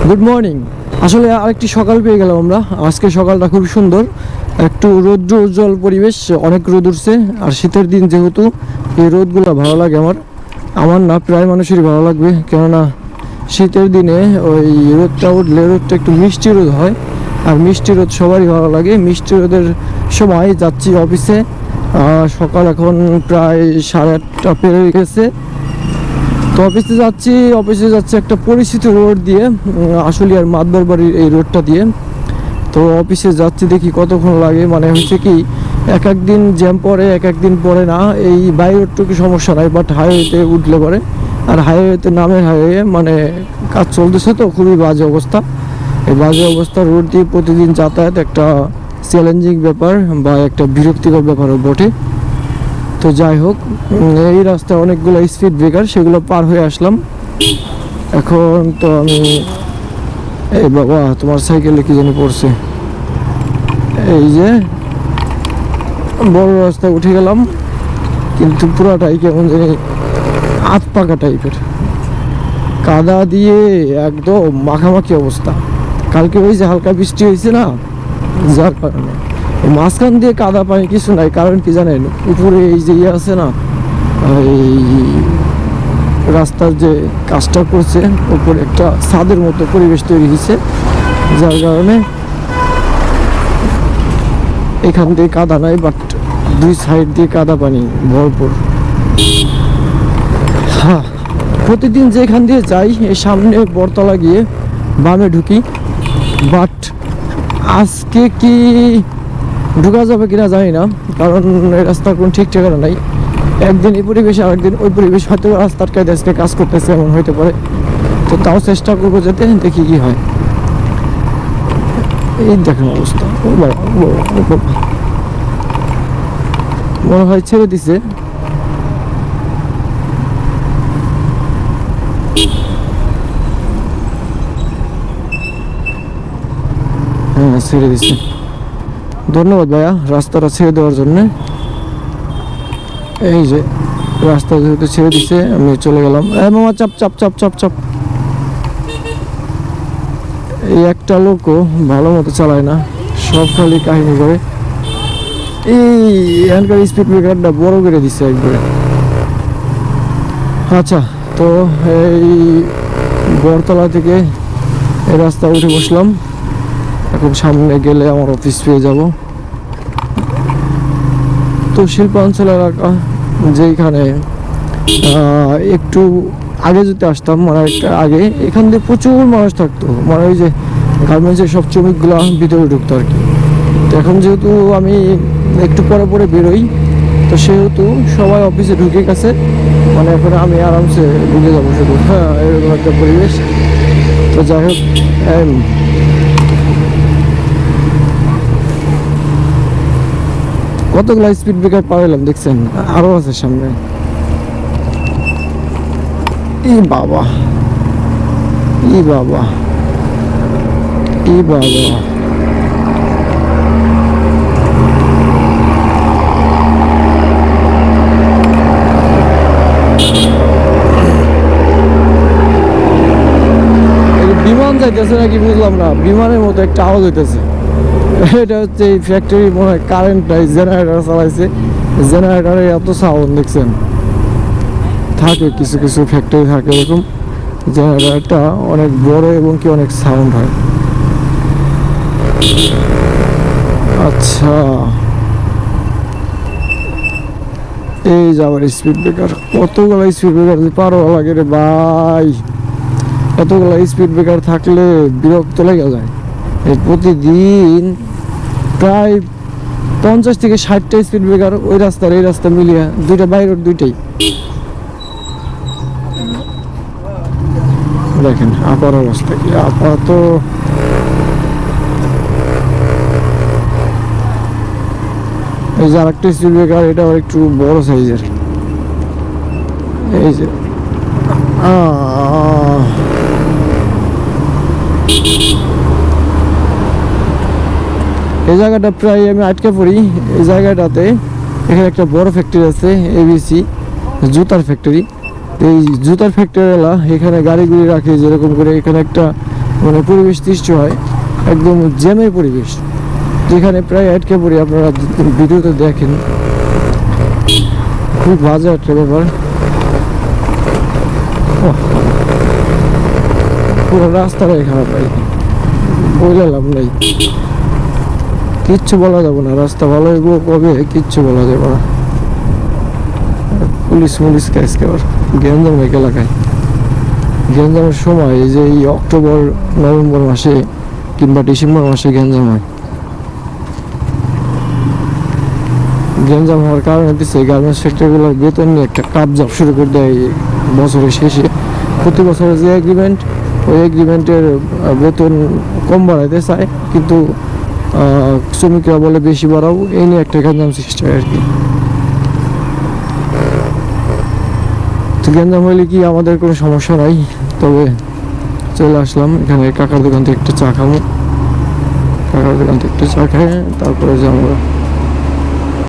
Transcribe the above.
Good morning. আসলে আরেকটি সকাল পেয়ে গেলাম আমরা। আজকে সকালটা খুব সুন্দর, একটু রৌদ্র উজ্জ্বল পরিবেশ, অনেক রোদ উঠছে। আর শীতের দিন যেহেতু এই রোদগুলো ভালো লাগে আমার না, প্রায় মানুষেরই ভালো লাগবে, কেননা শীতের দিনে ওই রোদটা উঠলে রোদটা একটু মিষ্টি রোদ হয়, আর মিষ্টি রোদ সবারই ভালো লাগে। মিষ্টি রোদের সময় যাচ্ছি অফিসে। সকাল এখন প্রায় 8:30 পেরে গেছে। তো অফিসে যাচ্ছি একটা পরিচিত রোড দিয়ে, আশুলিয়ার মাদবর বাড়ির এই রোডটা দিয়ে। তো অফিসে যাচ্ছি, দেখি কতক্ষণ লাগে। মানে হচ্ছে কি, এক একদিন জ্যাম পড়ে, এক একদিন পড়ে না। এই বাই রোডটুকু সমস্যা নাই, বাট হাইওয়েতে উঠলে পরে, আর হাইওয়েতে নামের হাইওয়ে মানে কাজ চলতেছে, তো খুবই বাজে অবস্থা। এই বাজে অবস্থা রোড দিয়ে প্রতিদিন যাতায়াত একটা চ্যালেঞ্জিং ব্যাপার বা একটা বিরক্তিকর ব্যাপারও বটে। তো যাই হোক, এই রাস্তায় অনেকগুলো স্পিড ব্রেকার, সেগুলো পার হয়ে আসলাম। এখন তো আমি, এই বাবা তোমার সাইকেলে কি জানি পড়ছে, এই যে বড় রাস্তায় উঠে গেলাম, কিন্তু পুরাটাই কেমন জানি আধ পাকা টাইপের, কাদা দিয়ে একদম মাখামাখি অবস্থা। কালকে ওই যে হালকা বৃষ্টি হয়েছে না, যার কারণে মাঝখান দিয়ে কাদা পানি কিছু নাই। কারণ কি জানেন, উপরে এই যে ইয়ে আছে না, এই রাস্তার যে কাজটা করছে, উপরে একটা ছাদের মতো পরিবেশ তৈরি হয়েছে, যার কারণে এখান দিয়ে কাদা নাই, বাট দুই সাইড দিয়ে কাদা পানি ভরপুর। হ্যাঁ, প্রতিদিন যেখান দিয়ে যাই, এই সামনে বটতলা গিয়ে বামে ঢুকি, বাট আজকে কি ঢুকা যাবে কিনা জানি না, কারণ এই রাস্তার কোনো ঠিক ঠিকানা নাই। একদিন এই পরিবেশে, আরেকদিন ওই পরিবেশ, হয়তো রাস্তার কাজে আজকে কাজ করতেছে, এমন হইতে পারে। তো তাও চেষ্টা করবো যেতে, দেখি কি হয়। এই দেখেন অবস্থা, ও বাবা, ও বাবা, মনে হয় ছেড়ে দিছে। হ্যাঁ, ছেড়ে দিছে। ধন্যবাদ ভাইয়া রাস্তাটা ছেড়ে দেওয়ার জন্য। এই যে রাস্তা যেহেতু ছেড়ে দিছে, আমি চলে গেলাম। মামা চাপ চাপ চাপ চাপ চাপ। এই একটা লোকও ভালো মতো চালায় না, সব খালি কাহিনী করে। এই এখানকার স্পিড ব্রেকারটা বড় করে দিচ্ছে একবারে। আচ্ছা, তো এই বটতলা থেকে এই রাস্তা উঠে বসলাম। এখন সামনে গেলে আমার অফিস পেয়ে যাব। তো শিল্পাঞ্চল এলাকা, যেখানে একটু আগে যদি আসতাম, মানে একটা আগে, এখান দিয়ে প্রচুর মানুষ থাকতো, মানে ওই যে গার্মেন্টসের সব শ্রমিকগুলো ভিতরে ঢুকতো আর কি। তো এখন যেহেতু আমি একটু পরে পরে বেরোই, তো সেহেতু সবাই অফিসে ঢুকে গেছে, মানে এখন আমি আরামসে ঢুকে যাবো শুধু। হ্যাঁ, এরকম একটা পরিবেশ। তো যাই হোক, কতগুলো স্পিড ব্রেকার পার হলাম দেখছেন, আরো আছে সামনে। ই বাবা, ই বাবা, ই বাবা, বিমান যাইতেছে নাকি বুঝলাম না, বিমানের মতো একটা আওয়াজ হইতেছে। এটা হচ্ছে এই ফ্যাক্টরি, মনে হয় কারেন্ট নাই, জেনারেটর চালাইছে, জেনারেটরে এত সাউন্ড দেখছেন। থাকে কিছু কিছু ফ্যাক্টরি থাকে এরকম, জেনারেটরটা অনেক বড় এবং কি অনেক সাউন্ড হয়। আচ্ছা, এই যাবার স্পিড ব্রেকার, কতগুলো স্পিড ব্রেকার পারো লাগে রে ভাই। এতগুলো স্পিড ব্রেকার থাকলে বিরক্ত লেগে যায়। এই প্রতিদিন প্রায় 50 থেকে 60টা স্পিড ব্রেকার, ওই রাস্তার এই রাস্তা মিলিয়ে, দুইটা বাই রোড দুইটাই। দেখেন আপার অবস্থা কি, আপা তো এই যে আরেকটা স্পিড ব্রেকার, এটা একটু বড় সাইজের। এই যে এই জায়গাটা প্রায় আমি আটকে পড়ি। এই জায়গাটাতে এখানে একটা বড় ফ্যাক্টরি আছে, এবিসি জুতার ফ্যাক্টরি। এই জুতার ফ্যাক্টরিওয়ালা এখানে গাড়িগুলি রাখে, যেরকম করে এখানে একটা মানে পরিবেশ সৃষ্টি হয়, একদম জ্যামের পরিবেশ, যেখানে প্রায় আটকে পড়ি। আপনারা ভিডিওতে দেখেন, খুব বাজে একটা ব্যাপার। পুরো রাস্তাটাই খারাপ ভাই, বলে লাভ নাই, কিচ্ছু বলা যাবে না। রাস্তা ভালো হইব কবে কিচ্ছু বলা যাবে না। পুলিশ আজকে গ্যাঞ্জাম এক এলাকায়, গ্যাঞ্জামের সময় এই যে এই অক্টোবর নভেম্বর মাসে কিংবা ডিসেম্বর মাসে গ্যাঞ্জাম হয়। গ্যাঞ্জাম হওয়ার কারণ হচ্ছে গার্মেন্টস সেক্টরগুলোর বেতন নিয়ে একটা কাবজাব শুরু করে দেয় বছরের শেষে। প্রতি বছরের যে এগ্রিমেন্ট, ওই এগ্রিমেন্টের বেতন কম বাড়াইতে চায়, কিন্তু শ্রমিকরা বলে বেশি বাড়াও, এই নিয়ে একটা গ্যাঞ্জাম সৃষ্টি হয় আর কি। তো গ্যাঞ্জাম হইলে কি আমাদের কোনো সমস্যা নাই, তবে চলে আসলাম এখানে কাকার দোকান থেকে একটু চা খাবো, কাকার দোকান থেকে একটু চা খাই, তারপরে যাবো।